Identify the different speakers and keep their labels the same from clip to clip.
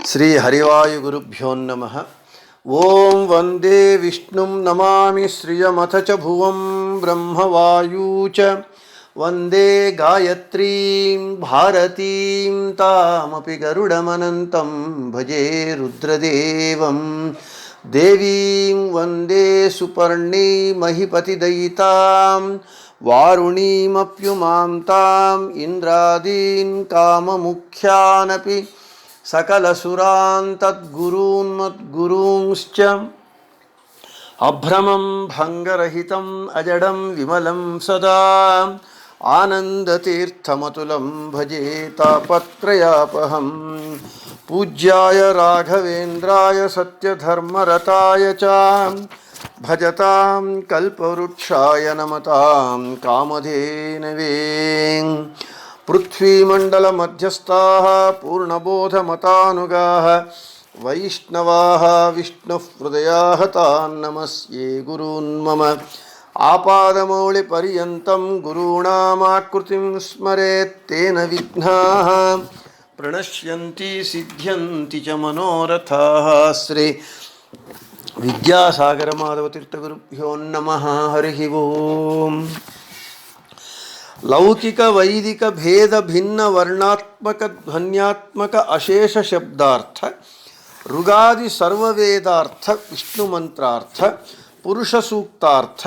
Speaker 1: శ్రీ హరివాయుగురుభ్యో నమః. ఓం వందే విష్ణుం నమామి శ్రియమథ చ భువం బ్రహ్మవాయూ చ వందే గాయత్రీం భారతీం తామపి గరుడమనంతం భజే రుద్రదేవం దేవీం వందే సుపర్ణీమహిపతిదయితాం వారుణీమప్యుమాం తాం ఇంద్రాదీన్ కామముఖ్యానపి సకలసురాన్ తద్గురూన్మద్గురూంశ్చ అభ్రమం భంగరహితం అజడం విమలం సదా ఆనందతీర్థమతులం భజే తాపత్రయాపహం. పూజ్యాయ రాఘవేంద్రాయ సత్యధర్మరతాయ చ భజతాం కల్పవృక్షాయ నమతాం కామధేనవే. పృథ్వీమండలమధ్యస్థాః పూర్ణబోధమతానుగాః వైష్ణవాః విష్ణుహృదయాః తాన్ నమస్యే గురూన్ మమ. ఆపాదమౌళిపర్యంతం గురూణామాకృతిం స్మరేత్ తేన విఘ్నాః ప్రణశ్యంతి సిద్ధ్యంతి చ మనోరథాః. శ్రీ విద్యాసాగర మాధవతీర్థగురుభ్యో నమః. హరి ఓం. లౌకిక వైదిక భేద భిన్న వర్ణాత్మక ధ్వన్యాత్మక అశేష శబ్దార్థ ఋగాది సర్వవేదార్థ విష్ణుమంత్రార్థ పురుష సూక్తార్థ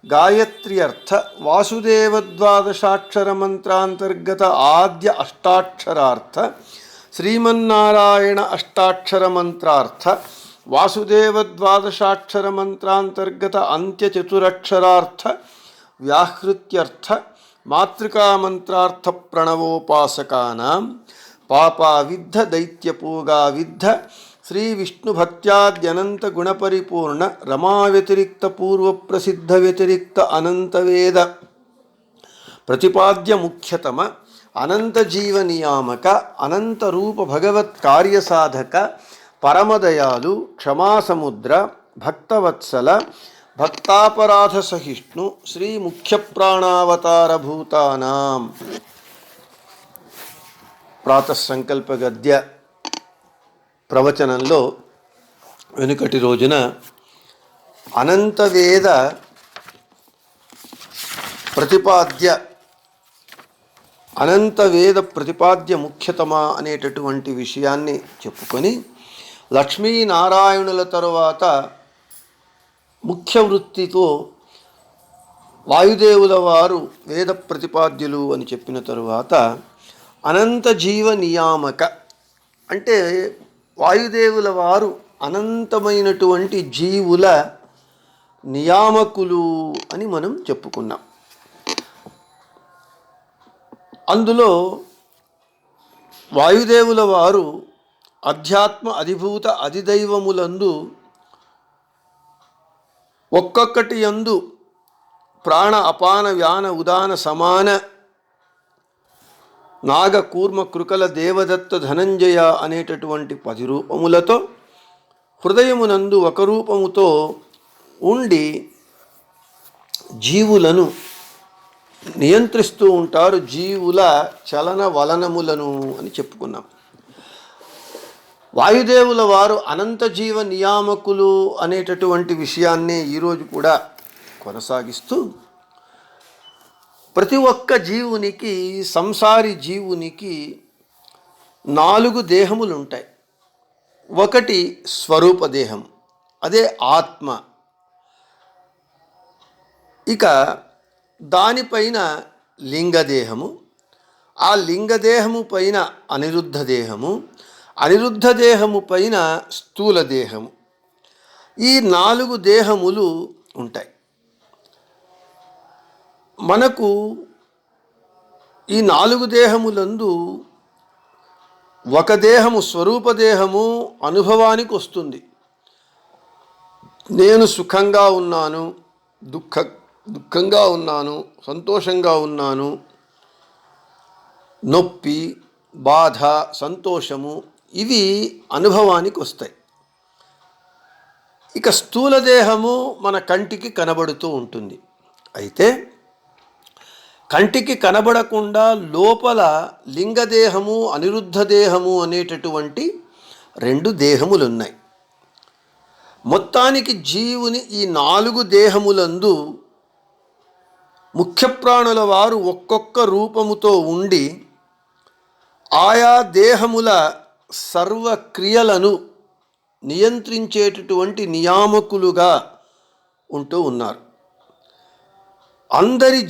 Speaker 1: గాయత్ర్యర్థ వాసుదేవ ద్వాదశాక్షర మంత్రాంతర్గత ఆద్య అష్టాక్షరార్థ శ్రీమన్నారాయణ అష్టాక్షర మంత్రార్థ వాసుదేవ ద్వాదశాక్షర మంత్రాంతర్గత అంత్య చతురక్షరార్థ వ్యాహృత్యర్థ మాతృకామంత్రార్థ ప్రణవోపాసకానాం పాపావిద్ధ దైత్యపూగావిద్ధ శ్రీ విష్ణుభక్త్యాద్యనంత గుణపరిపూర్ణ రమావ్యతిరిక్త పూర్వప్రసిద్ధ వ్యతిరిక్త అనంతవేద ప్రతిపాద్య ముఖ్యతమ అనంతజీవనియామక అనంతరూప భగవత్ కార్యసాధక పరమదయాలు క్షమాసముద్ర భక్తవత్సల భక్తాపరాధ సహిష్ణు శ్రీ ముఖ్య ప్రాణావతారభూతానాం. ప్రాతఃసంకల్ప గద్య ప్రవచనంలో వెనుకటి రోజున అనంతవేద ప్రతిపాద్య ముఖ్యతమ అనేటటువంటి విషయాన్ని చెప్పుకొని లక్ష్మీనారాయణుల తరువాత ముఖ్య వృత్తితో వాయుదేవుల వారు వేద ప్రతిపాద్యులు అని చెప్పిన తరువాత అనంత జీవ నియామక అంటే వాయుదేవుల వారు అనంతమైనటువంటి జీవుల నియామకులు అని మనం చెప్పుకున్నాం. అందులో వాయుదేవుల వారు అధ్యాత్మ అధిభూత అధిదైవములందు ఒక్కొక్కటి యందు ప్రాణ అపాన వ్యాన ఉదాన సమాన నాగ కూర్మ కృకల దేవదత్త ధనంజయ అనేటటువంటి 10 రూపములతో హృదయమునందు ఒక రూపముతో ఉండి జీవులను నియంత్రిస్తూ ఉంటారు, జీవుల చలన వలనములను అని చెప్పుకున్నాం. వాయుదేవుల వారు అనంత జీవ నియామకులు అనేటటువంటి విషయాన్ని ఈరోజు కూడా కొనసాగిస్తూ ప్రతి ఒక్క జీవునికి సంసారి జీవునికి 4 దేహములు ఉంటాయి. ఒకటి స్వరూప దేహం, అదే ఆత్మ. ఇక దానిపైన లింగదేహము, ఆ లింగదేహము పైన అనిరుద్ధ దేహము, అనిరుద్ధ దేహము పైన స్థూల దేహము. ఈ 4 దేహములు ఉంటాయి. మనకు ఈ 4 దేహములందు ఒక దేహము స్వరూపదేహము అనుభవానికి వస్తుంది. నేను సుఖంగా ఉన్నాను, దుఃఖంగా ఉన్నాను, సంతోషంగా ఉన్నాను, నొప్పి, బాధ, సంతోషము ఇవి అనుభవానికి వస్తాయి. ఇక స్థూలదేహము మన కంటికి కనబడుతూ ఉంటుంది. అయితే కంటికి కనబడకుండా లోపల లింగదేహము అనిరుద్ధ దేహము అనేటటువంటి 2 దేహములున్నాయి. మొత్తానికి జీవుని ఈ 4 దేహములందు ముఖ్య ప్రాణుల వారు ఒక్కొక్క రూపముతో ఉండి ఆయా దేహముల సర్వక్రియలను నియంత్రించేటటువంటి నియామకులుగా ఉంటూ ఉన్నారు. అందరి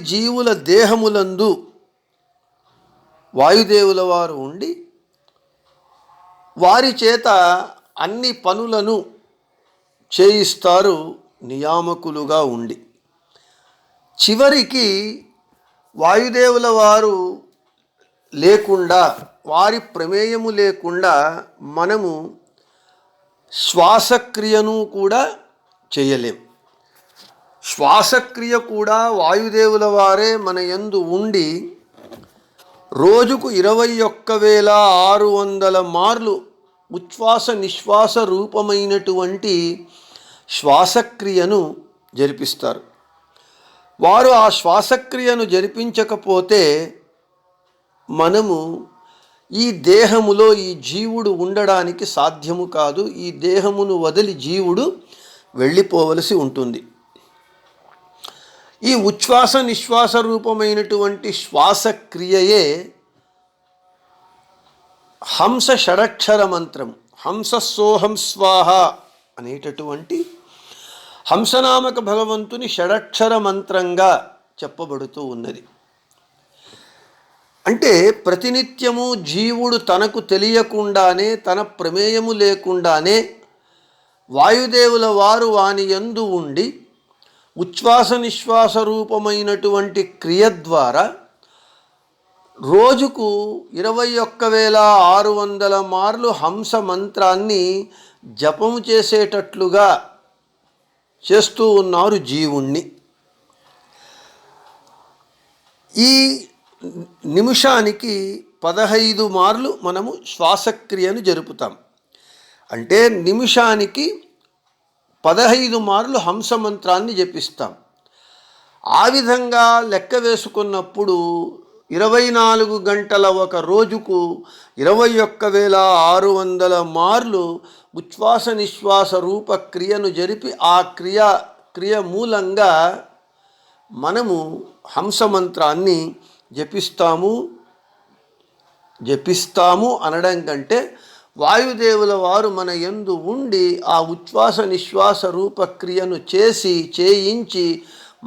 Speaker 1: జీవుల దేహములందు వాయుదేవుల వారు ఉండి వారి చేత అన్ని పనులను చేయిస్తారు నియామకులుగా ఉండి. చివరికి వాయుదేవుల వారు లేకుండా, వారి ప్రమేయము లేకుండా మనము శ్వాసక్రియను కూడా చేయలేం. శ్వాసక్రియ కూడా వాయుదేవుల వారే మన యందు ఉండి రోజుకు 21,600 మార్లు ఉచ్ఛ్వాస నిశ్వాస రూపమైనటువంటి శ్వాసక్రియను జరిపిస్తారు. వారు ఆ శ్వాసక్రియను జరిపించకపోతే మనము ఈ దేహములో ఈ జీవుడు ఉండడానికి సాధ్యము కాదు. ఈ దేహమును వదిలి జీవుడు వెళ్ళిపోవలసి ఉంటుంది. ఈ ఉచ్ఛ్వాస నిశ్వాస రూపమైనటువంటి శ్వాసక్రియయే హంస షడక్షర మంత్రం, హంస సోహం స్వాహ అనేటటువంటి హంసనామక భగవంతుని షడక్షర మంత్రంగా చెప్పబడుతూ ఉన్నది. అంటే ప్రతినిత్యము జీవుడు తనకు తెలియకుండానే, తన ప్రమేయము లేకుండానే వాయుదేవుల వారు వాని యందు ఉండి ఉచ్ఛ్వాస నిశ్వాస రూపమైనటువంటి క్రియ ద్వారా రోజుకు 21,600 మార్లు హంస మంత్రాన్ని జపము చేసేటట్లుగా చేస్తూ ఉన్నారు జీవుణ్ణి. ఈ నిమిషానికి 15 మార్లు మనము శ్వాసక్రియను జరుపుతాం. అంటే నిమిషానికి 15 మార్లు హంస మంత్రాన్ని జపిస్తాం. ఆ విధంగా లెక్క వేసుకున్నప్పుడు 24 గంటల ఒక రోజుకు 21,600 మార్లు ఉచ్ఛ్వాస నిశ్వాస రూప క్రియను జరిపి ఆ క్రియ మూలంగా మనము హంస మంత్రాన్ని జపిస్తాము అనడం కంటే వాయుదేవుల వారు మన యందు ఉండి ఆ ఉచ్ఛ్వాస నిశ్వాస రూపక్రియను చేయించి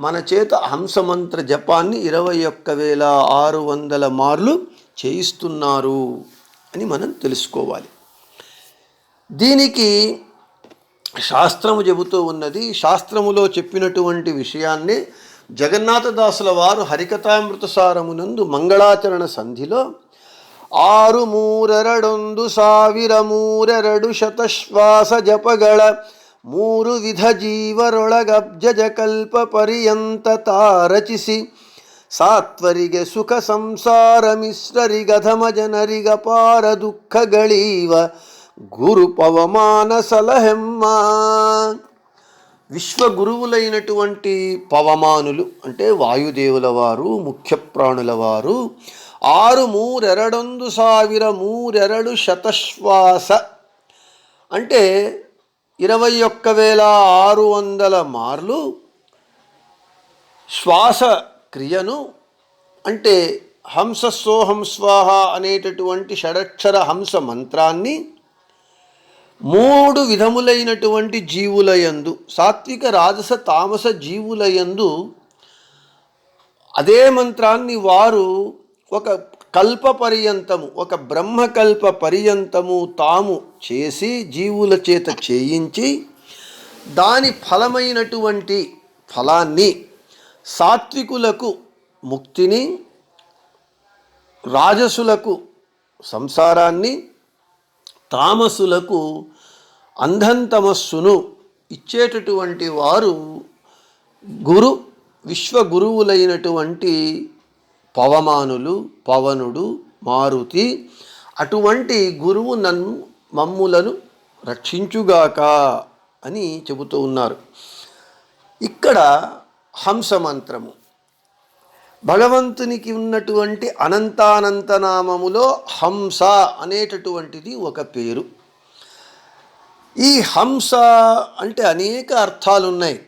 Speaker 1: మన చేత హంసమంత్ర జపాన్ని 21,600 మార్లు చేయిస్తున్నారు అని మనం తెలుసుకోవాలి. దీనికి శాస్త్రము చెబుతూ ఉన్నది. శాస్త్రములో చెప్పినటువంటి విషయాన్నే జగన్నాథదాసుల వారు హరికథామృత సారమునందు మంగళాచరణ సంధిలో 6,3,2,1,000 ಶತಶ್ವಾಸ ಜಪಗಳ 3 ವಿಧ ಜೀವರೊಳಗಬ್ಜಜ ಕಲ್ಪ ಪರ್ಯಂತ ತಾರಚಿಸಿ ಸಾತ್ವರಿಗೆ ಸುಖ ಸಂಸಾರ ಮಿಶ್ರರಿಗಧಮ ಜನರಿಗಪಾರ ದುಃಖಗಳೀವ గురు పవమాన సలహెమ్మ. విశ్వగురువులైనటువంటి పవమానులు అంటే వాయుదేవుల వారు, ముఖ్య ప్రాణుల వారు 6,3,2,1,000 శతశ్వాస అంటే 21,600 మార్లు శ్వాస క్రియను అంటే హంస సోహం స్వాహ అనేటటువంటి షడక్షర హంస మంత్రాన్ని 3 విధములైనటువంటి జీవులయందు, సాత్విక రాజస తామస జీవులయందు అదే మంత్రాన్ని వారు ఒక కల్ప పర్యంతము, ఒక బ్రహ్మకల్ప పర్యంతము తాము చేసి జీవుల చేత చేయించి దాని ఫలమైనటువంటి ఫలాన్ని సాత్వికులకు ముక్తిని, రాజసులకు సంసారాన్ని, తామసులకు అంధంతమస్సును ఇచ్చేటటువంటి వారు విశ్వగురువులైనటువంటి పవమానులు, పవనుడు, మారుతి. అటువంటి గురువు మమ్ములను రక్షించుగాక అని చెబుతూ ఉన్నారు. ఇక్కడ హంస మంత్రము భగవంతునికి ఉన్నటువంటి అనంతానంత నామములో హంస అనేటటువంటిది ఒక పేరు. ఈ హంస అంటే అనేక అర్థాలున్నాయి.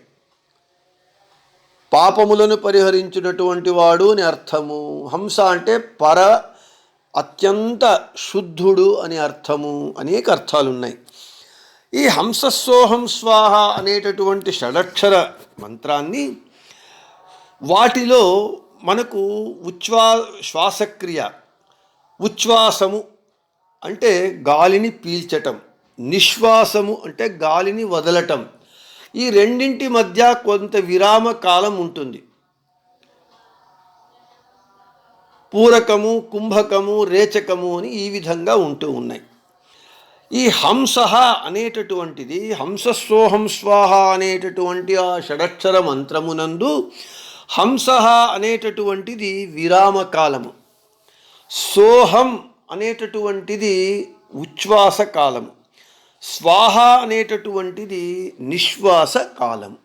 Speaker 1: పాపములను పరిహరించినటువంటి వాడు అని అర్థము. హంస అంటే అత్యంత శుద్ధుడు అని అర్థము. అనేక అర్థాలున్నాయి. ఈ హంసస్సోహం స్వాహ అనేటటువంటి షడక్షర మంత్రాన్ని వాటిలో మనకు శ్వాసక్రియ, ఉచ్ఛ్వాసము అంటే గాలిని పీల్చటం, నిశ్వాసము అంటే గాలిని వదలటం, ఈ రెండింటి మధ్య కొంత విరామ కాలం ఉంటుంది. పూరకము, కుంభకము, రేచకము అని ఈ విధంగా ఉంటూ ఉన్నాయి. ఈ హంస అనేటటువంటిది హంసస్సోహం స్వాహ అనేటటువంటి ఆ షడక్షర మంత్రమునందు హంస అనేటటువంటిది విరామకాలము, సోహం అనేటటువంటిది ఉచ్ఛ్వాస కాలము, స్వాహ అనేటటువంటిది నిశ్వాస కాలము.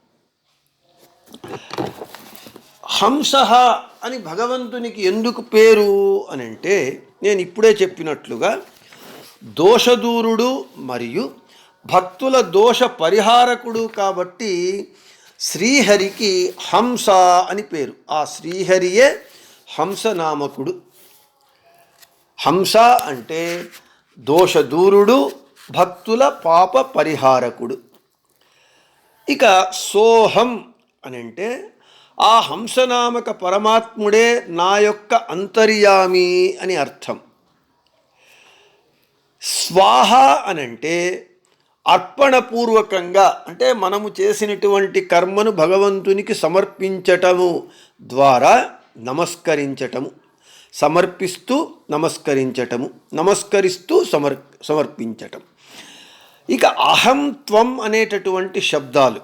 Speaker 1: హంస అని భగవంతునికి ఎందుకు పేరు అని అంటే, నేను ఇప్పుడే చెప్పినట్లుగా దోషదూరుడు మరియు భక్తుల దోష పరిహారకుడు కాబట్టి శ్రీహరికి హంస అని పేరు. ఆ శ్రీహరియే హంసనామకుడు. హంస అంటే దోషదూరుడు, భక్తుల పాప పరిహారకుడు. ఇక సోహం అని అంటే ఆ హంసనామక పరమాత్ముడే నా యొక్క అంతర్యామి అని అర్థం. స్వాహ అనంటే అర్పణపూర్వకంగా, అంటే మనము చేసినటువంటి కర్మను భగవంతునికి సమర్పించటము ద్వారా నమస్కరించటము, సమర్పిస్తూ నమస్కరించటము, నమస్కరిస్తూ సమర్పించటం. ఇక అహం త్వం అనేటటువంటి శబ్దాలు,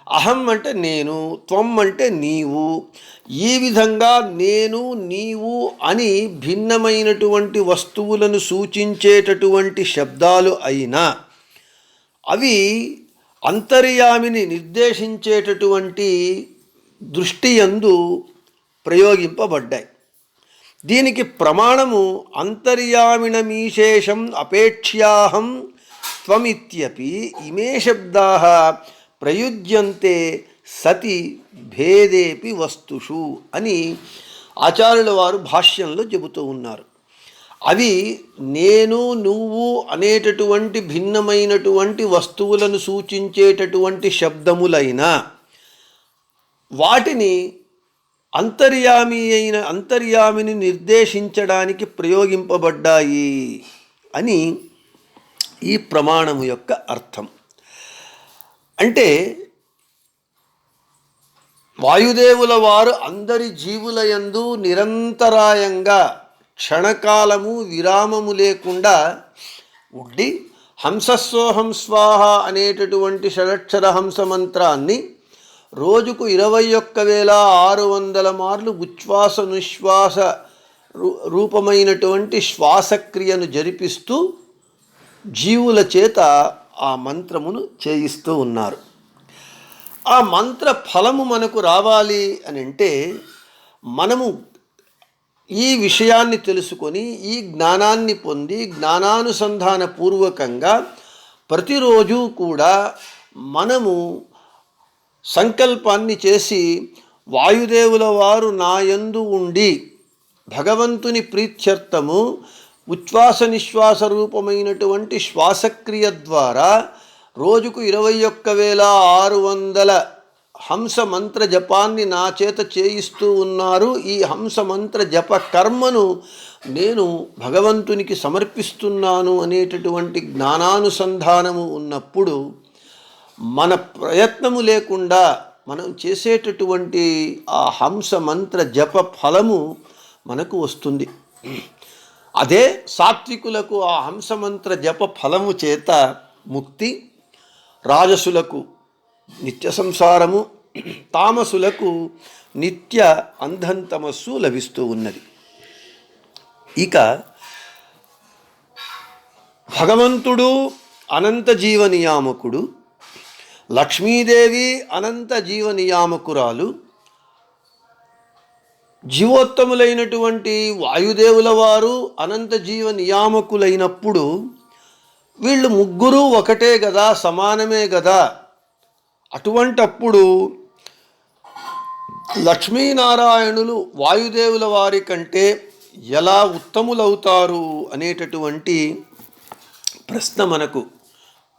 Speaker 1: అహం అంటే నేను, త్వం అంటే నీవు, ఈ విధంగా నేను నీవు అని భిన్నమైనటువంటి వస్తువులను సూచించేటటువంటి శబ్దాలు అయినా అవి అంతర్యామిని నిర్దేశించేటటువంటి దృష్టి యందు ప్రయోగింపబడ్డాయి. దీనికి ప్రమాణము అంతర్యామిణమీశేషం అపేక్ష్యాహం త్వమిత్యపి ఇమే శబ్దాః ప్రయుజ్యంతే సతి భేదేపి వస్తుషు అని ఆచార్యుల వారు భాష్యంలో చెబుతూ ఉన్నారు. అవి నేను నువ్వు అనేటటువంటి భిన్నమైనటువంటి వస్తువులను సూచించేటటువంటి శబ్దములైన వాటిని అంతర్యామిని నిర్దేశించడానికి ప్రయోగింపబడ్డాయి అని ఈ ప్రమాణము యొక్క అర్థం. అంటే వాయుదేవుల వారు అందరి జీవుల యందు నిరంతరాయంగా క్షణకాలము విరామము లేకుండా ఉండి హంసస్సోహం స్వాహ అనేటటువంటి షడక్షర హంస మంత్రాన్ని రోజుకు 21,600 మార్లు ఉచ్ఛ్వాస నిశ్వాస రూపమైనటువంటి శ్వాసక్రియను జరిపిస్తూ జీవుల చేత ఆ మంత్రమును చేయిస్తూ ఉన్నారు. ఆ మంత్ర ఫలము మనకు రావాలి అని అంటే మనము ఈ విషయాన్ని తెలుసుకొని ఈ జ్ఞానాన్ని పొంది జ్ఞానానుసంధాన పూర్వకంగా ప్రతిరోజు కూడా మనము సంకల్పాన్ని చేసి వాయుదేవుల వారు నాయందు ఉండి భగవంతుని ప్రీత్యర్థము ఉచ్ఛ్వాస నిశ్వాస రూపమైనటువంటి శ్వాసక్రియ ద్వారా రోజుకు 21,600 హంస మంత్ర జపాన్ని నా చేత చేయిస్తూ ఉన్నారు. ఈ హంస మంత్ర జప కర్మను నేను భగవంతునికి సమర్పిస్తున్నాను అనేటటువంటి జ్ఞానానుసంధానము ఉన్నప్పుడు మన ప్రయత్నము లేకుండా మనం చేసేటటువంటి ఆ హంస మంత్ర జప ఫలము మనకు వస్తుంది. అదే సాత్వికులకు ఆ హంస మంత్ర జప ఫలము చేత ముక్తి, రాజసులకు నిత్య సంసారము, తామసులకు నిత్య అంధంతమస్సు లభిస్తూ ఉన్నది. ఇక భగవంతుడు అనంత జీవ నియామకుడు, లక్ష్మీదేవి అనంత జీవ నియామకురాలు, జీవోత్తములైనటువంటి వాయుదేవుల వారు అనంత జీవ నియామకులైనప్పుడు వీళ్ళు ముగ్గురు ఒకటే కదా, సమానమే కదా. అటువంటప్పుడు లక్ష్మీనారాయణులు వాయుదేవుల వారి కంటే ఎలా ఉత్తములవుతారు అనేటటువంటి ప్రశ్న మనకు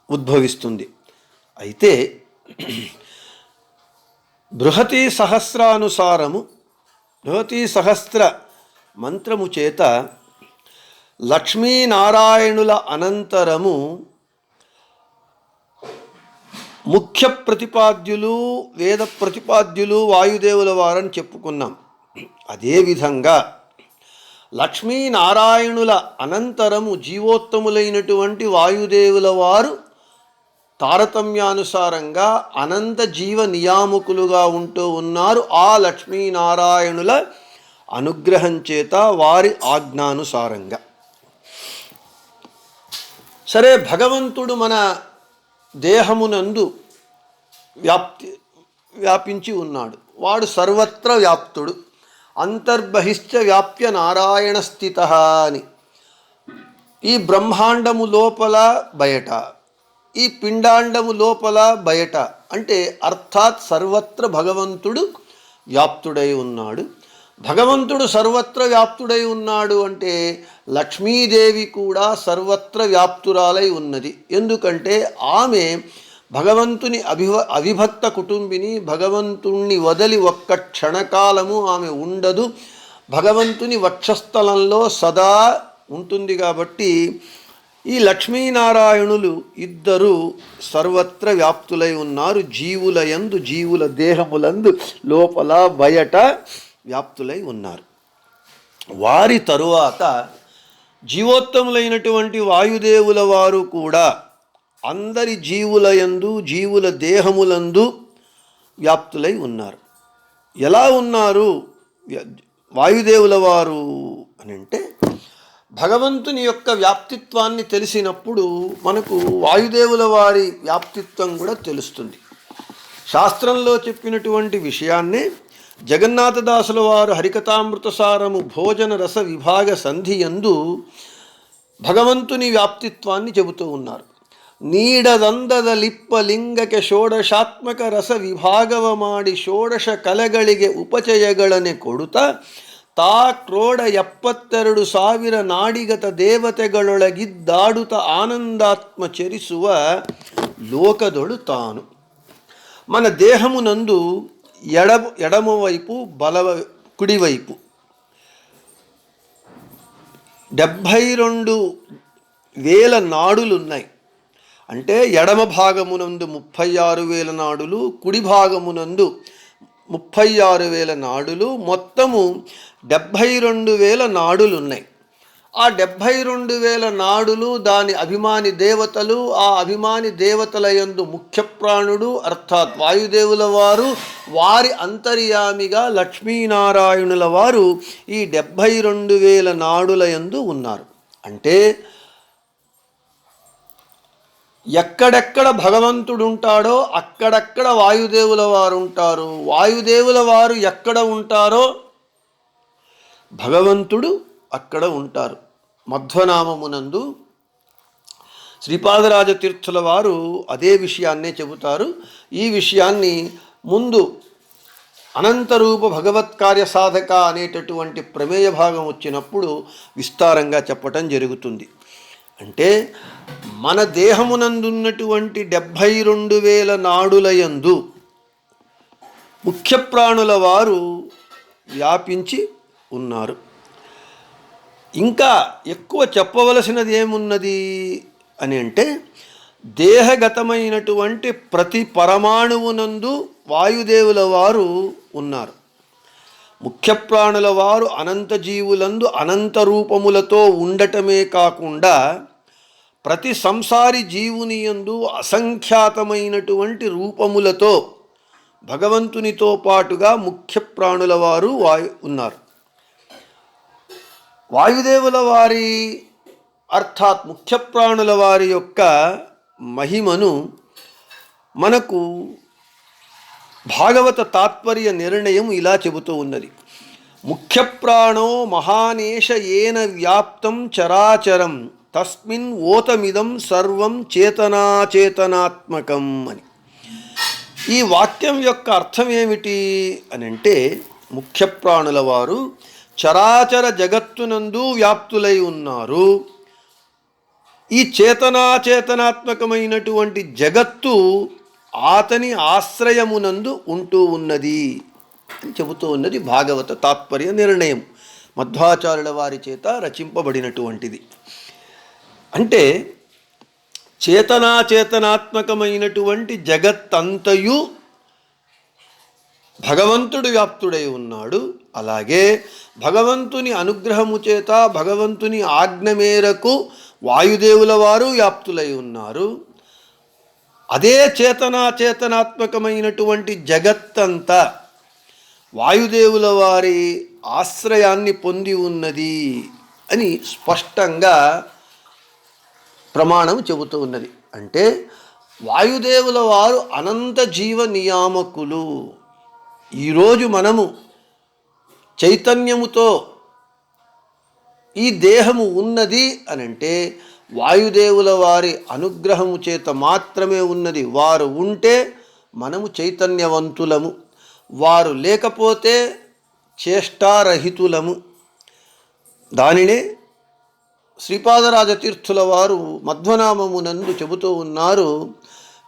Speaker 1: ఉద్భవిస్తుంది. అయితే బృహతి సహస్రానుసారము, బృహతి సహస్ర మంత్రము చేత లక్ష్మీనారాయణుల అనంతరము ముఖ్య ప్రతిపాద్యులు, వేద ప్రతిపాద్యులు వాయుదేవుల వారని చెప్పుకున్నాం. అదేవిధంగా లక్ష్మీనారాయణుల అనంతరము జీవోత్తములైనటువంటి వాయుదేవుల వారు తారతమ్యానుసారంగా అనంత జీవ నియామకులుగా ఉంటూ ఉన్నారు. ఆ లక్ష్మీనారాయణుల అనుగ్రహం చేత, వారి ఆజ్ఞానుసారంగా. సరే, భగవంతుడు మన దేహమునందు వ్యాపించి ఉన్నాడు. వాడు సర్వత్ర వ్యాప్తుడు. అంతర్బహిశ్చ వ్యాప్య నారాయణ స్థిత అని. ఈ బ్రహ్మాండము లోపల బయట, ఈ పిండాండము లోపల బయట, అంటే అర్థాత్ సర్వత్ర భగవంతుడు వ్యాప్తుడై ఉన్నాడు. భగవంతుడు సర్వత్ర వ్యాప్తుడై ఉన్నాడు అంటే లక్ష్మీదేవి కూడా సర్వత్ర వ్యాప్తురాలై ఉన్నది. ఎందుకంటే ఆమె భగవంతుని అవిభక్త కుటుంబిని. భగవంతుణ్ణి వదలి ఒక్క క్షణకాలము ఆమె ఉండదు. భగవంతుని వక్షస్థలంలో సదా ఉంటుంది. కాబట్టి ఈ లక్ష్మీనారాయణులు ఇద్దరు సర్వత్ర వ్యాప్తులై ఉన్నారు. జీవుల యందు, జీవుల దేహములందు లోపల బయట వ్యాప్తులై ఉన్నారు. వారి తరువాత జీవోత్తములైనటువంటి వాయుదేవుల వారు కూడా అందరి జీవుల యందు, జీవుల దేహములందు వ్యాప్తులై ఉన్నారు. ఎలా ఉన్నారు వాయుదేవుల వారు అని అంటే, భగవంతుని యొక్క వ్యాప్తిత్వాన్ని తెలిసినప్పుడు మనకు వాయుదేవుల వారి వ్యాప్తిత్వం కూడా తెలుస్తుంది. శాస్త్రంలో చెప్పినటువంటి విషయాన్నే జగన్నాథదాసుల వారు హరికథామృతసారము భోజన రస విభాగ సంధియందు భగవంతుని వ్యాప్తిత్వాన్ని చెబుతూ ఉన్నారు. ನೀಡದಂದದ ಲಿಪ್ಪಲಿಂಗಕ್ಕೆ ಷೋಡಶಾತ್ಮಕ ರಸ ವಿಭಾಗವ ಮಾಡಿ ಷೋಡಶ ಕಲೆಗಳಿಗೆ ಉಪಚಯಗಳನ್ನೇ ಕೊಡುತ್ತಾ ತಾ ಕ್ರೋಢ 72,000 ನಾಡಿಗತ ದೇವತೆಗಳೊಳಗಿದ್ದಾಡುತ್ತ ಆನಂದಾತ್ಮ ಚರಿಸುವ ಲೋಕದೊಳು ತಾನು. మన దేహమునందు ఎడమవైపు కుడివైపు 72,000 నాడులున్నాయి. అంటే ఎడమ భాగమునందు 36,000 నాడులు, కుడి భాగమునందు 36,000 నాడులు, మొత్తము 72,000 నాడులు ఉన్నాయి. ఆ 72,000 నాడులు దాని అభిమాని దేవతలు. ఆ అభిమాని దేవతల యందు ముఖ్య ప్రాణుడు అర్థాత్ వాయుదేవుల వారు, వారి అంతర్యామిగా లక్ష్మీనారాయణుల వారు ఈ 72,000 నాడుల యందు ఉన్నారు. అంటే ఎక్కడెక్కడ భగవంతుడు ఉంటాడో అక్కడక్కడ వాయుదేవుల వారు ఉంటారు. వాయుదేవుల వారు ఎక్కడ ఉంటారో భగవంతుడు అక్కడ ఉంటారు. మధ్వనామమునందు శ్రీపాదరాజ తీర్థుల వారు అదే విషయాన్నే చెబుతారు. ఈ విషయాన్ని ముందు అనంతరూప భగవత్కార్య సాధక అనేటటువంటి ప్రమేయ భాగం వచ్చినప్పుడు విస్తారంగా చెప్పటం జరుగుతుంది. అంటే మన దేహమునందున్నటువంటి 72,000 నాడులయందు ముఖ్య ప్రాణుల వారు వ్యాపించి ఉన్నారు. ఇంకా ఎక్కువ చెప్పవలసినది ఏమున్నది అని అంటే, దేహగతమైనటువంటి ప్రతి పరమాణువునందు వాయుదేవుల వారు ఉన్నారు. ముఖ్య ప్రాణుల వారు అనంత జీవులందు అనంత రూపములతో ఉండటమే కాకుండా ప్రతి సంసారి జీవుని యందు అసంఖ్యాతమైనటువంటి రూపములతో భగవంతునితో పాటుగా ముఖ్య ప్రాణుల వారు ఉన్నారు. వాయుదేవుల వారి అర్థాత్ ముఖ్య ప్రాణుల వారి యొక్క మహిమను మనకు భాగవత తాత్పర్య నిర్ణయం ఇలా చెబుతూ ఉన్నది. ముఖ్యప్రాణో మహానేశ ఏన వ్యాప్తం చరాచరం తస్మిన్ ఓతమిదం సర్వం చేతనాచేతనాత్మకం అని. ఈ వాక్యం యొక్క అర్థం ఏమిటి అని అంటే, ముఖ్యప్రాణుల వారు చరాచర జగత్తునందు వ్యాప్తులై ఉన్నారు. ఈ చేతనాచేతనాత్మకమైనటువంటి జగత్తు అతని ఆశ్రయమునందు ఉంటూ ఉన్నది అని చెబుతూ ఉన్నది భాగవత తాత్పర్య నిర్ణయం, మధ్వాచార్యుల వారి చేత రచింపబడినటువంటిది. అంటే చేతనాచేతనాత్మకమైనటువంటి జగత్తంతయు భగవంతుడు వ్యాప్తుడై ఉన్నాడు. అలాగే భగవంతుని అనుగ్రహము చేత, భగవంతుని ఆజ్ఞ మేరకు వాయుదేవుల వారు వ్యాప్తులై ఉన్నారు. అదే చేతనాచేతనాత్మకమైనటువంటి జగత్తంతా వాయుదేవుల వారి ఆశ్రయాన్ని పొంది ఉన్నది అని స్పష్టంగా ప్రమాణం చెబుతూ ఉన్నది. అంటే వాయుదేవుల వారు అనంత జీవ నియామకులు. ఈరోజు మనము చైతన్యముతో ఈ దేహము ఉన్నది అనంటే వాయుదేవుల వారి అనుగ్రహము చేత మాత్రమే ఉన్నది. వారు ఉంటే మనము చైతన్యవంతులము, వారు లేకపోతే చేష్టారహితులము. దానినే శ్రీపాదరాజతీర్థుల వారు మధ్వనామమునందు చెబుతూ ఉన్నారు.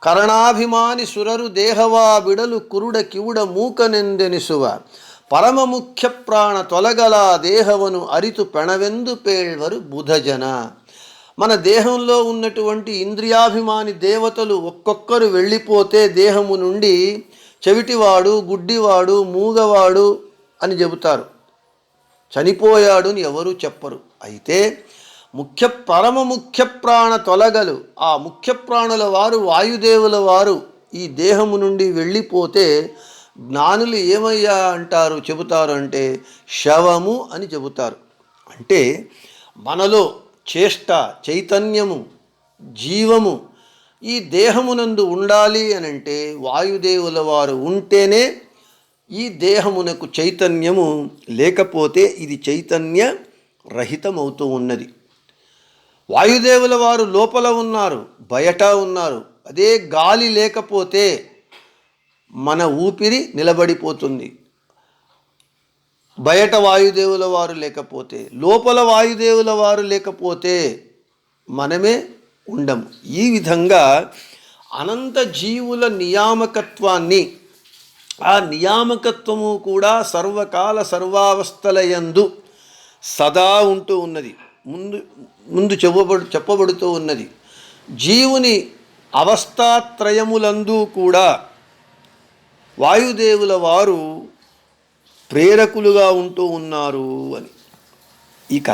Speaker 1: కరణాభిమాని సురరు దేహవా బిడలు కురుడ కివుడ మూకనెందెనిసువ పరమ ముఖ్య ప్రాణ తొలగల దేహవను అరితు పెణవెందు పేళ్వరు బుధజన. మన దేహంలో ఉన్నటువంటి ఇంద్రియాభిమాని దేవతలు ఒక్కొక్కరు వెళ్ళిపోతే దేహము నుండి చెవిటివాడు, గుడ్డివాడు, మూగవాడు అని చెబుతారు. చనిపోయాడు అని ఎవరూ చెప్పరు. అయితే పరమ ముఖ్య ప్రాణ తొలగలు, ఆ ముఖ్య ప్రాణుల వారు వాయుదేవుల వారు ఈ దేహము నుండి వెళ్ళిపోతే జ్ఞానులు ఏమయ్యా అంటారు, చెబుతారు అంటే శవము అని చెబుతారు. అంటే మనలో చేష్ట, చైతన్యము, జీవము ఈ దేహమునందు ఉండాలి అనంటే వాయుదేవుల వారు ఉంటేనే ఈ దేహమునకు చైతన్యము, లేకపోతే ఇది చైతన్య రహితమవుతూ ఉన్నది. వాయుదేవుల వారు లోపల ఉన్నారు, బయట ఉన్నారు. అదే గాలి లేకపోతే మన ఊపిరి నిలబడిపోతుంది. బయట వాయుదేవుల వారు లేకపోతే, లోపల వాయుదేవుల వారు లేకపోతే మనమే ఉండము. ఈ విధంగా అనంత జీవుల నియామకత్వాన్ని, ఆ నియామకత్వము కూడా సర్వకాల సర్వావస్థలయందు సదా ఉంటూ ఉన్నది. ముందు చెప్పబడుతూ ఉన్నది. జీవుని అవస్థాత్రయములందు కూడా వాయుదేవుల వారు ప్రేరకులుగా ఉంటూ ఉన్నారు అని. ఇక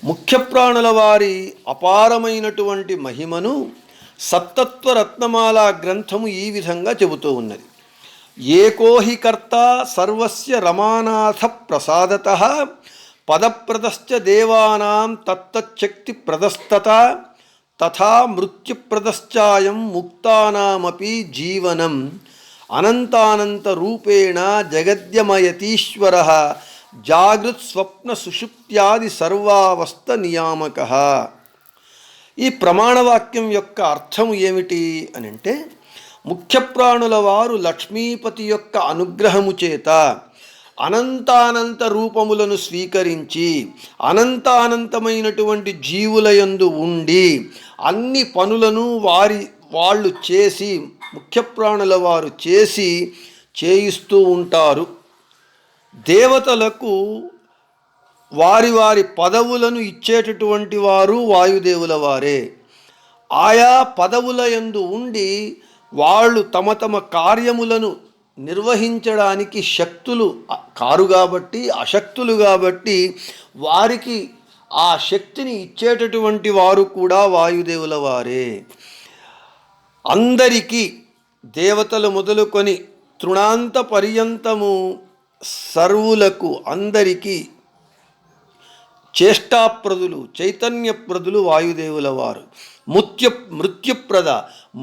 Speaker 1: ముఖ్య ప్రాణుల వారి అపారమైనటువంటి మహిమను సత్తత్వ రత్నమాల గ్రంథము ఈ విధంగా చెబుతూ ఉన్నది. ఏకోహి కర్త సర్వస్య రమానాథ ప్రసాదతః పదప్రదశ్చ దేవానాం తత్తశక్తి ప్రదస్తత తథా మృత్యుప్రదశ్చాయం ముక్తానామపి జీవనం అనంతానంత రూపేణ జగద్యమయతీశ్వరః జాగృత్ స్వప్న సుషుప్త్యాది సర్వావస్థ నియామకః. ఈ ప్రమాణవాక్యం యొక్క అర్థం ఏమిటి అని అంటే, ముఖ్య ప్రాణుల వారు లక్ష్మీపతి యొక్క అనుగ్రహము చేత అనంతానంత రూపములను స్వీకరించి అనంతానంతమైనటువంటి జీవులయందు ఉండి అన్ని పనులను వాళ్ళు చేసి, ముఖ్య ప్రాణుల వారు చేయిస్తూ ఉంటారు. దేవతలకు వారి వారి పదవులను ఇచ్చేటటువంటి వారు వాయుదేవుల వారే. ఆయా పదవుల యందు ఉండి వాళ్ళు తమ తమ కార్యములను నిర్వహించడానికి శక్తులు కారు కాబట్టి, అశక్తులు కాబట్టి వారికి ఆ శక్తిని ఇచ్చేటటువంటి వారు కూడా వాయుదేవుల వారే. అందరికీ, దేవతలు మొదలుకొని తృణాంత పర్యంతము సర్వులకు అందరికీ చేష్టాప్రదులు, చైతన్యప్రదులు వాయుదేవుల వారు. మృత్యుప్రద,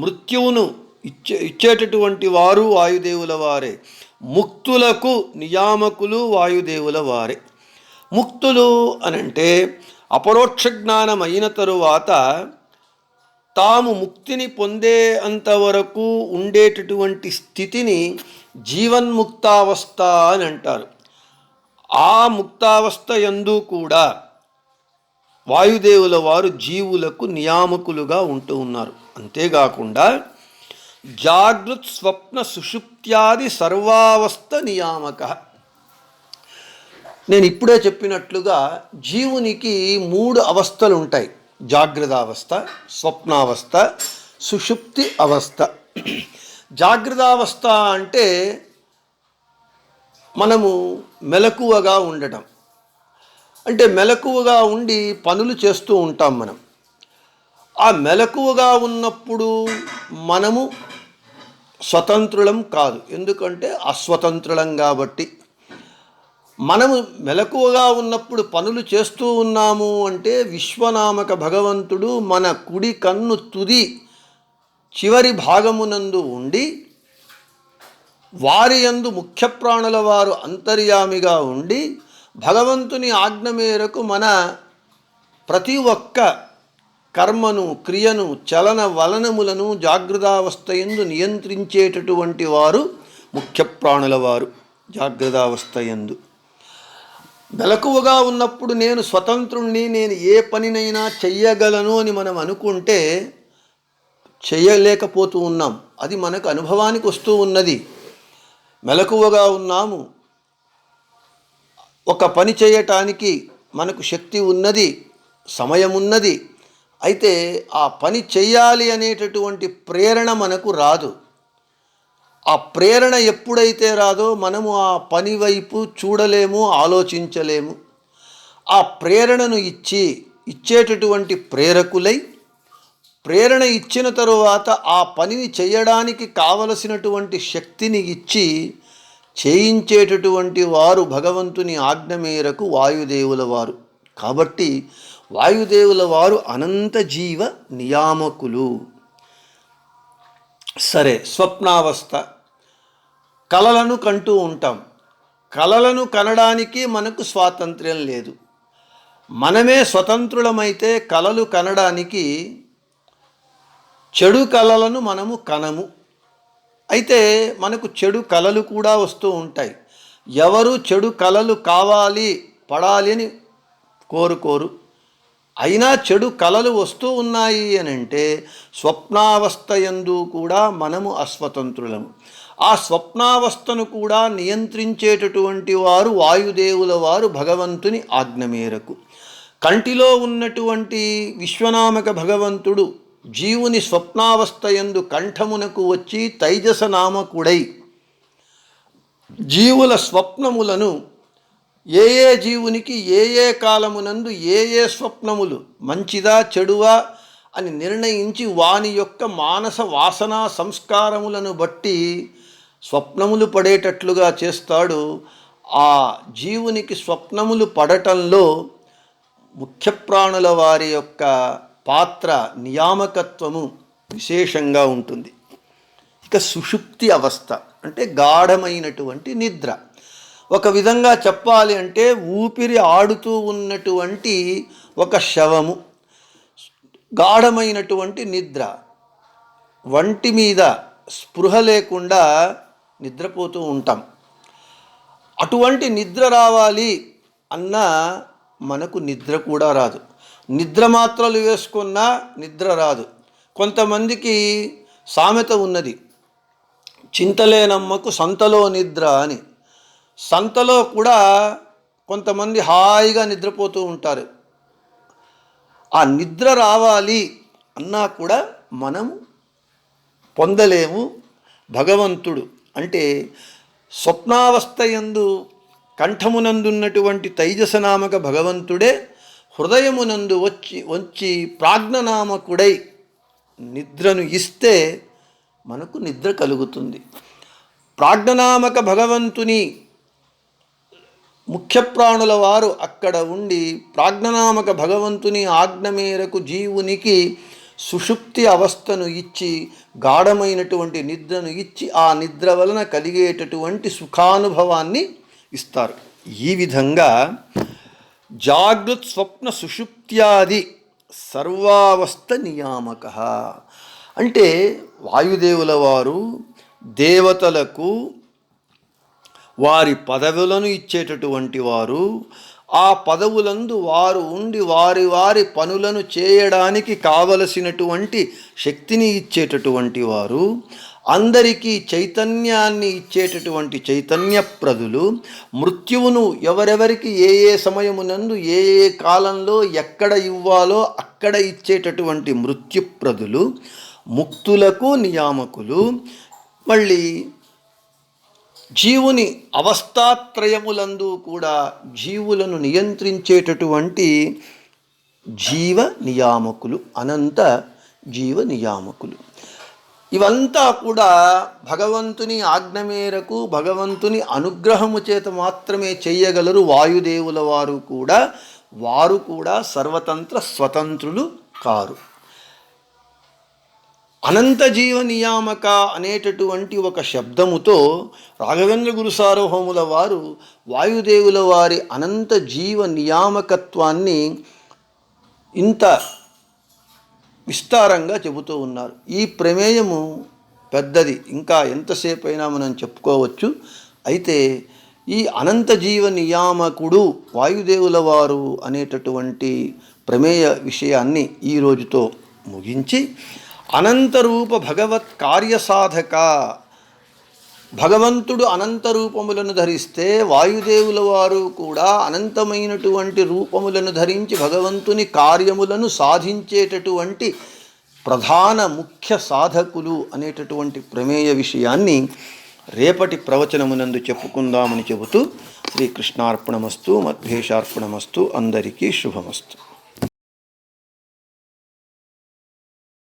Speaker 1: మృత్యువును ఇచ్చేటటువంటి వారు వాయుదేవుల వారే. ముక్తులకు నియామకులు వాయుదేవుల వారే. ముక్తులు అనంటే అపరోక్ష జ్ఞానం అయిన తరువాత తాము ముక్తిని పొందే అంతవరకు ఉండేటటువంటి స్థితిని జీవన్ముక్తావస్థ అని అంటారు. ఆ ముక్తావస్థ యందు కూడా వాయుదేవుల వారు జీవులకు నియామకులుగా ఉంటూ ఉన్నారు. అంతేకాకుండా జాగృత్ స్వప్న సుషుప్త్యాది సర్వావస్థ నియామక. నేను ఇప్పుడే చెప్పినట్లుగా జీవునికి 3 అవస్థలు ఉంటాయి: జాగ్రత్తావస్థ, స్వప్నావస్థ, సుషుప్తి అవస్థ. జాగ్రత్తావస్థ అంటే మనము మెలకువగా ఉండటం, అంటే మెలకువగా ఉండి పనులు చేస్తూ ఉంటాం మనం. ఆ మెలకువగా ఉన్నప్పుడు మనము స్వతంత్రులం కాదు, ఎందుకంటే అస్వతంత్రులం కాబట్టి. మనము మెలకువగా ఉన్నప్పుడు పనులు చేస్తూ ఉన్నాము అంటే విశ్వనామక భగవంతుడు మన కుడి కన్ను తుది చివరి భాగమునందు ఉండి వారి యందు ముఖ్య ప్రాణుల వారు అంతర్యామిగా ఉండి భగవంతుని ఆజ్ఞ మేరకు మన ప్రతి ఒక్క కర్మను, క్రియను, చలన వలనములను జాగ్రత్తావస్థ యందు నియంత్రించేటటువంటి వారు ముఖ్య ప్రాణుల వారు. జాగ్రత్తావస్థ యందు మెలకువగా ఉన్నప్పుడు నేను స్వతంత్రుణ్ణి, నేను ఏ పనినైనా చెయ్యగలను అని మనం అనుకుంటే చెయ్యలేకపోతూ ఉన్నాం. అది మనకు అనుభవానికి వస్తూ ఉన్నది. మెలకువగా ఉన్నాము, ఒక పని చేయటానికి మనకు శక్తి ఉన్నది, సమయం ఉన్నది. అయితే ఆ పని చెయ్యాలి అనేటటువంటి ప్రేరణ మనకు రాదు. ఆ ప్రేరణ ఎప్పుడైతే రాదో మనము ఆ పని వైపు చూడలేము, ఆలోచించలేము. ఆ ప్రేరణను ఇచ్చేటటువంటి ప్రేరకులై ప్రేరణ ఇచ్చిన తరువాత ఆ పనిని చేయడానికి కావలసినటువంటి శక్తిని ఇచ్చి చేయించేటటువంటి వారు భగవంతుని ఆజ్ఞ మేరకు వాయుదేవుల వారు. కాబట్టి వాయుదేవుల వారు అనంత జీవ నియామకులు. సరే, స్వప్నావస్థ, కలలను కంటూ ఉంటాం. కలలను కనడానికి మనకు స్వాతంత్ర్యం లేదు. మనమే స్వతంత్రులమైతే కలలు కనడానికి చెడు కలలను మనము కనము. అయితే మనకు చెడు కలలు కూడా వస్తూ ఉంటాయి. ఎవరు చెడు కలలు కావాలి, పడాలి అని కోరుకోరు. అయినా చెడు కలలు వస్తూ ఉన్నాయి అని అంటే స్వప్నావస్థ యందు కూడా మనము అస్వతంత్రులము. ఆ స్వప్నావస్థను కూడా నియంత్రించేటటువంటి వారు వాయుదేవుల వారు భగవంతుని ఆజ్ఞ మేరకు. కంటిలో ఉన్నటువంటి విశ్వనామక భగవంతుడు జీవుని స్వప్నావస్థ యందు కంఠమునకు వచ్చి తైజసనామకుడై జీవుల స్వప్నములను ఏ జీవునికి ఏ కాలమునందు ఏ స్వప్నములు మంచిదా చెడువా అని నిర్ణయించి వాని యొక్క మానస వాసనా సంస్కారములను బట్టి స్వప్నములు పడేటట్లుగా చేస్తాడు. ఆ జీవునికి స్వప్నములు పడటంలో ముఖ్య ప్రాణుల వారి యొక్క పాత్ర, నియామకత్వము విశేషంగా ఉంటుంది. ఇక సుషుప్తి అవస్థ అంటే గాఢమైనటువంటి నిద్ర. ఒక విధంగా చెప్పాలి అంటే ఊపిరి ఆడుతూ ఉన్నటువంటి ఒక శవము, గాఢమైనటువంటి నిద్ర. వంటి మీద స్పృహ లేకుండా నిద్రపోతూ ఉంటాం. అటువంటి నిద్ర రావాలి అన్నా మనకు నిద్ర కూడా రాదు. నిద్ర మాత్రలు వేసుకున్నా నిద్ర రాదు. కొంతమందికి సామెత ఉన్నది, చింతలేనమ్మకు సంతలో నిద్ర అని. సంతలో కూడా కొంతమంది హాయిగా నిద్రపోతూ ఉంటారు. ఆ నిద్ర రావాలి అన్నా కూడా మనం పొందలేము. భగవంతుడు అంటే స్వప్నావస్థ యందు కంఠమునందున్నటువంటి తైజసనామక భగవంతుడే హృదయమునందు వచ్చి ప్రాజ్ఞనామకుడై నిద్రను ఇస్తే మనకు నిద్ర కలుగుతుంది. ప్రాజ్ఞనామక భగవంతుని ముఖ్య ప్రాణుల వారు అక్కడ ఉండి ప్రాజ్ఞనామక భగవంతుని ఆజ్ఞ మేరకు జీవునికి సుషుప్తి అవస్థను ఇచ్చి గాఢమైనటువంటి నిద్రను ఇచ్చి ఆ నిద్ర వలన కలిగేటటువంటి సుఖానుభవాన్ని ఇస్తారు. ఈ విధంగా జాగృత్ స్వప్న సుషుప్త్యాది సర్వావస్థ నియామక అంటే వాయుదేవుల వారు దేవతలకు వారి పదవులను ఇచ్చేటటువంటి వారు, ఆ పదవులందు వారు ఉండి వారి వారి పనులను చేయడానికి కావలసినటువంటి శక్తిని ఇచ్చేటటువంటి వారు, అందరికీ చైతన్యాన్ని ఇచ్చేటటువంటి చైతన్యప్రదులు, మృత్యువును ఎవరెవరికి ఏ ఏ సమయమునందు ఏ ఏ కాలంలో ఎక్కడ ఇవ్వాలో అక్కడ ఇచ్చేటటువంటి మృత్యుప్రదులు, ముక్తులకు నియామకులు, మళ్ళీ జీవుని అవస్థాత్రయములందు కూడా జీవులను నియంత్రించేటటువంటి జీవ నియామకులు, అనంత జీవ నియామకులు. ఇవంతా కూడా భగవంతుని ఆజ్ఞ మేరకు భగవంతుని అనుగ్రహము చేత మాత్రమే చేయగలరు వాయుదేవుల వారు కూడా సర్వతంత్ర స్వతంత్రులు కారు. అనంత జీవ నియామక అనేటటువంటి ఒక శబ్దముతో రాఘవేంద్ర గురు సార్వభౌముల వారు వాయుదేవుల వారి అనంత జీవ నియామకత్వాన్ని ఇంత విస్తారంగా చెబుతూ ఉన్నారు. ఈ ప్రమేయము పెద్దది, ఇంకా ఎంతసేపు అయినా మనం చెప్పుకోవచ్చు. అయితే ఈ అనంత జీవ నియామకుడు వాయుదేవుల వారు అనేటటువంటి ప్రమేయ విషయాన్ని ఈ రోజుతో ముగించి, అనంతరూప భగవత్ కార్యసాధక, భగవంతుడు అనంత రూపములను ధరిస్తే వాయుదేవుల వారు కూడా అనంతమైనటువంటి రూపములను ధరించి భగవంతుని కార్యములను సాధించేటటువంటి ప్రధాన ముఖ్య సాధకులు అనేటటువంటి ప్రమేయ విషయాన్ని రేపటి ప్రవచనమునందు చెప్పుకుందామని చెబుతూ శ్రీకృష్ణార్పణమస్తు, మధ్వేషార్పణమస్తు. అందరికీ శుభమస్తు.